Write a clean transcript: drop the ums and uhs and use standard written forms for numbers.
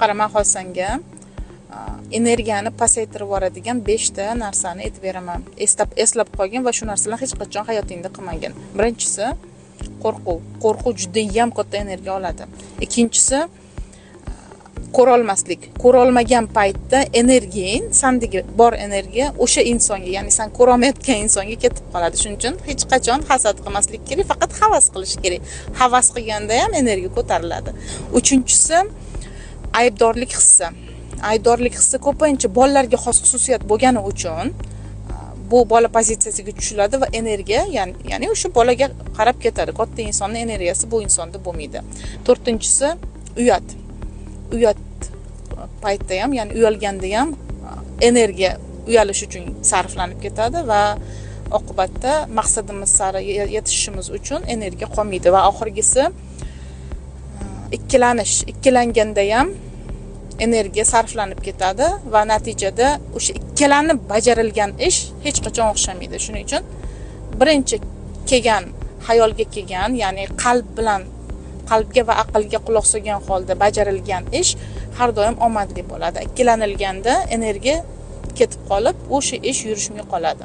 Qaraman Xolsanga energiyani pasaytirib yuboradigan 5 ta narsani aytib beraman. Eslab qolgin va shu narsalarni hech qachon hayotingda qilmagin. Birinchisi qo'rquv. Qo'rquv juda ham katta energiya oladi. Ikkinchisi ko'ra olmaslik. Ko'ra olmagan paytda energiyang, sendagi bor energiya o'sha insonga, ya'ni sen ko'ra olmayotgan insonga ketib qoladi. Shuning uchun hech qachon hasad qilmaslik kerak, faqat havas qilish kerak. Havas qilganda ham energiya ko'tariladi. Uchinchisi aybdorlik hissi. Aybdorlik hissi ko'pincha bolalarga xos xususiyat bo'lgani uchun bu bola pozitsiyasiga tushiladi va energiya, ya'ni o'sha bolaga qarab ketadi. Katta insonning energiyasi bu insonda bo'lmaydi. To'rtinchisi uyat. Uyat paytda ham, ya'ni uyalganda ham energiya uyalish uchun sarflanib ketadi va oqibatda maqsadimiz sari yetishishimiz uchun energiya qolmaydi va oxirgisi ikkilanish. Ikkilanganda ham energiya sarflanib ketadi va natijada o'sha ikkilanib bajarilgan ish hech qachon o'xshamaydi. Shuning uchun birinchi xayolga kelgan, ya'ni qalbga va aqlga quloq solgan holda bajarilgan ish har doim omadli bo'ladi. Ikkilanilganda energiya ketib qolib, o'sha ish yurishmay qoladi.